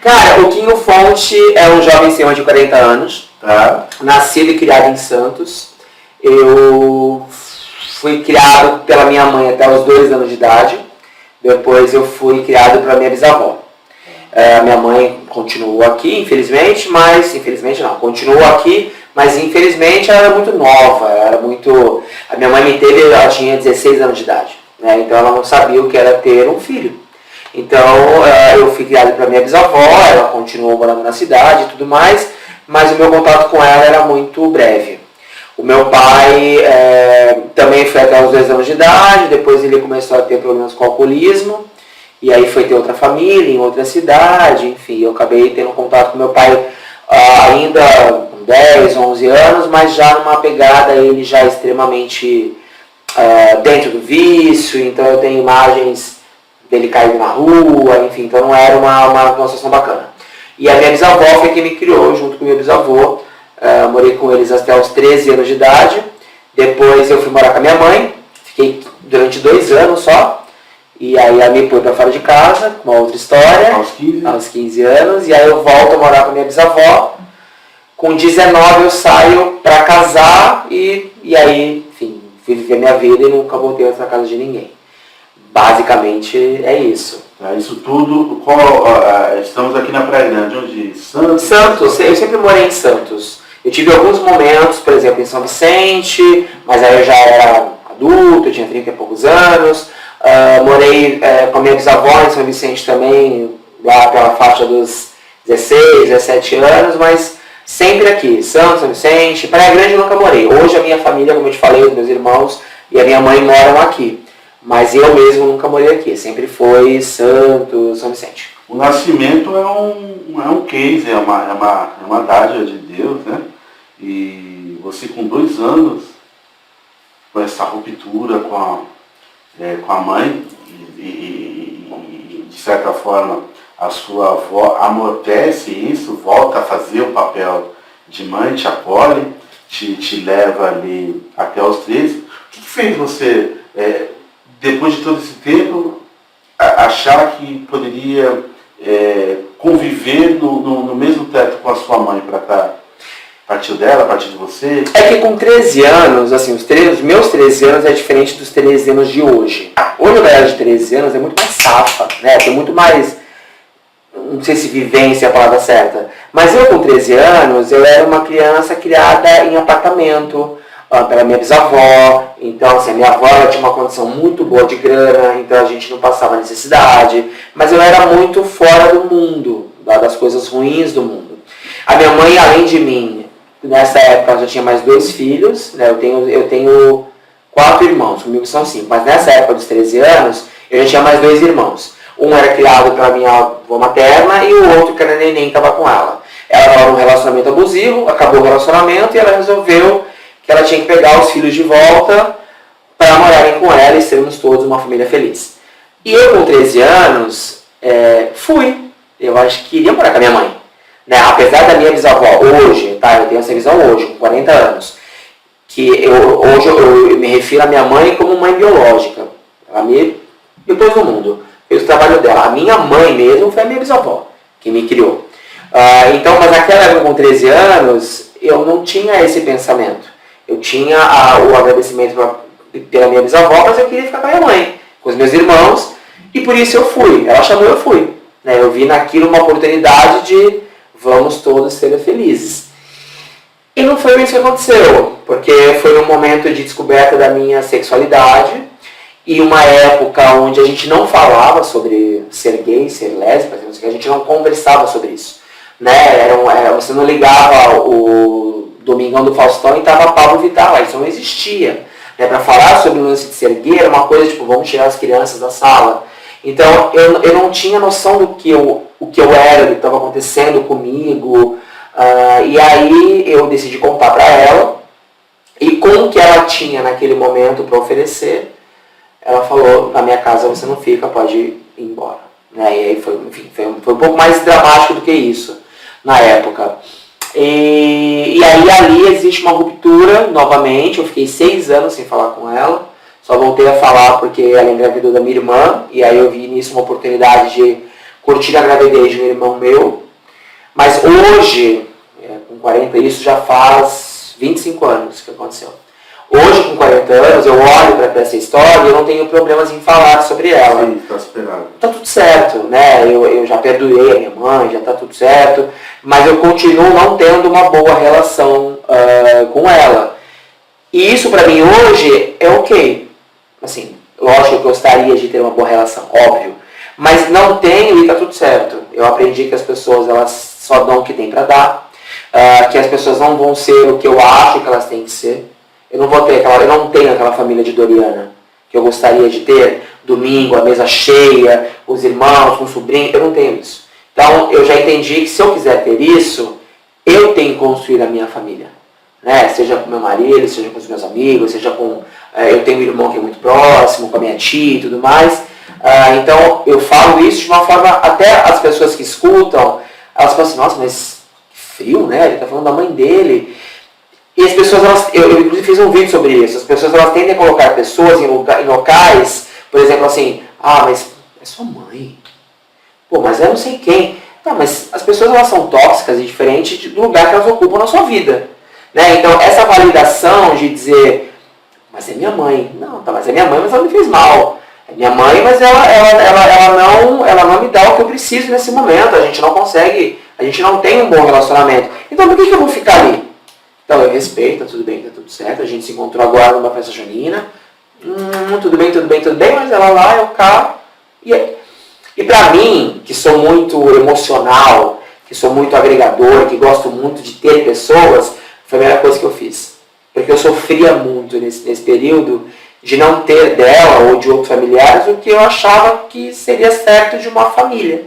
Cara, o Quinho Fonte é um jovem senhor de 40 anos, Tá? nascido e criado em Santos. Eu fui criado pela minha mãe até os 2 anos de idade. Depois eu fui criado pela minha bisavó. Minha mãe continuou aqui, infelizmente, continuou aqui, mas infelizmente ela era muito nova, A minha mãe me teve, ela tinha 16 anos de idade, né? Então ela não sabia o que era ter um filho. Então eu fui criado pela minha bisavó, ela continuou morando na cidade e tudo mais, mas o meu contato com ela era muito breve. O meu pai também foi até os 2 anos de idade, depois ele começou a ter problemas com alcoolismo, e aí foi ter outra família, em outra cidade, enfim, eu acabei tendo contato com meu pai ainda com 10, 11 anos, mas já numa pegada ele já extremamente dentro do vício, então eu tenho imagens dele caído na rua, enfim, então não era uma situação bacana. E a minha bisavó foi quem me criou, junto com o meu bisavô, morei com eles até os 13 anos de idade, depois eu fui morar com a minha mãe, fiquei durante 2 anos só, e aí ela me pôs pra fora de casa, uma outra história, aos 15 anos, e aí eu volto a morar com a minha bisavó. Com 19 eu saio pra casar e aí, enfim, fui viver minha vida e nunca voltei a casa de ninguém. Basicamente é isso. Isso tudo, estamos aqui na Praia Grande, onde? Santos, eu sempre morei em Santos. Eu tive alguns momentos, por exemplo, em São Vicente, mas aí eu já era adulto, eu tinha 30 e poucos anos. Morei com a minha bisavó em São Vicente também, lá pela faixa dos 16, 17 anos, mas sempre aqui, Santos, São Vicente. Praia Grande eu nunca morei. Hoje a minha família, como eu te falei, os meus irmãos e a minha mãe moram aqui. Mas eu mesmo nunca morei aqui, sempre foi Santos, São Vicente. O nascimento é um case, é uma dádiva de Deus, né? E você com 2 anos, com essa ruptura com a mãe, e de certa forma a sua avó amortece isso, volta a fazer o papel de mãe, te acolhe, te leva ali até os 13. O que fez você, depois de todo esse tempo, achar que poderia conviver no mesmo teto com a sua mãe para estar partiu dela, partiu de você? É que com 13 anos, assim, os meus 13 anos é diferente dos 13 anos de hoje. Hoje a galera de 13 anos é muito mais safa, né? Tem muito mais, não sei se vivência é a palavra certa, mas eu com 13 anos, eu era uma criança criada em apartamento, pela minha bisavó. Então, assim, a minha avó tinha uma condição muito boa de grana, então a gente não passava necessidade, mas eu era muito fora do mundo, das coisas ruins do mundo. A minha mãe, além de mim, nessa época ela já tinha mais 2 filhos, né? Eu tenho 4 irmãos, comigo são 5, mas nessa época dos 13 anos, eu já tinha mais 2 irmãos. Um era criado pela minha avó materna e o outro, que era neném, estava com ela. Ela estava num relacionamento abusivo, acabou o relacionamento e ela resolveu que ela tinha que pegar os filhos de volta para morarem com ela e sermos todos uma família feliz. E eu, com 13 anos, fui. Eu acho que queria morar com a minha mãe. Né? Apesar da minha bisavó hoje, tá? Eu tenho essa visão hoje, com 40 anos, que hoje eu me refiro à minha mãe como mãe biológica. Ela me pôs no mundo, fez o trabalho dela. A minha mãe mesmo foi a minha bisavó que me criou. Então, mas naquela época, com 13 anos, eu não tinha esse pensamento. Eu tinha o agradecimento pela minha bisavó, mas eu queria ficar com a minha mãe, com os meus irmãos, e por isso eu fui. Ela chamou, eu fui. Né? Eu vi naquilo uma oportunidade de vamos todos ser felizes. E não foi isso que aconteceu, porque foi um momento de descoberta da minha sexualidade e uma época onde a gente não falava sobre ser gay, ser lésbica, a gente não conversava sobre isso. Né? Você não ligava o Domingão do Faustão e estava Pablo Vittar, isso não existia. Né? Para falar sobre o lance de ser gay era uma coisa tipo, vamos tirar as crianças da sala. Então eu não tinha noção do que eu era, do que estava acontecendo comigo. E aí eu decidi contar para ela, e com o que ela tinha naquele momento para oferecer, ela falou, na minha casa você não fica, pode ir embora. Né? E aí foi um pouco mais dramático do que isso, na época. E aí ali existe uma ruptura novamente, eu fiquei 6 anos sem falar com ela, só voltei a falar porque ela engravidou da minha irmã, e aí eu vi nisso uma oportunidade de curtindo a gravidez de um irmão meu, mas hoje, com 40, isso já faz 25 anos que aconteceu. Hoje, com 40 anos, eu olho para essa história e eu não tenho problemas em falar sobre ela. Sim, está esperado. Tá tudo certo, né? Eu já perdoei a minha mãe, já tá tudo certo, mas eu continuo não tendo uma boa relação com ela. E isso para mim hoje é ok. Assim, lógico que eu gostaria de ter uma boa relação, óbvio. Mas não tenho e tá tudo certo. Eu aprendi que as pessoas elas só dão o que tem para dar, que as pessoas não vão ser o que eu acho que elas têm que ser. Eu não tenho aquela família de Doriana que eu gostaria de ter, domingo, a mesa cheia, os irmãos, um sobrinho, eu não tenho isso. Então eu já entendi que se eu quiser ter isso, eu tenho que construir a minha família. Né? Seja com meu marido, seja com os meus amigos, seja com... eu tenho um irmão que é muito próximo, com a minha tia e tudo mais. Então eu falo isso de uma forma, até as pessoas que escutam, elas falam assim, nossa, mas que frio, né? Ele está falando da mãe dele. E as pessoas, eu inclusive fiz um vídeo sobre isso, as pessoas elas tendem a colocar pessoas em locais, por exemplo assim, mas é sua mãe, pô, mas é não sei quem. Tá, mas as pessoas elas são tóxicas e diferentes do lugar que elas ocupam na sua vida. Né? Então essa validação de dizer, mas é minha mãe, não, tá, mas é minha mãe, mas ela me fez mal. É minha mãe, mas ela não me dá o que eu preciso nesse momento, a gente não consegue, a gente não tem um bom relacionamento. Então por que eu vou ficar ali? Então eu respeito, tá tudo bem, tá tudo certo, a gente se encontrou agora numa festa junina, tudo bem, mas ela lá, eu cá. E pra mim, que sou muito emocional, que sou muito agregador, que gosto muito de ter pessoas, foi a melhor coisa que eu fiz. Porque eu sofria muito nesse período de não ter dela ou de outros familiares o que eu achava que seria certo de uma família.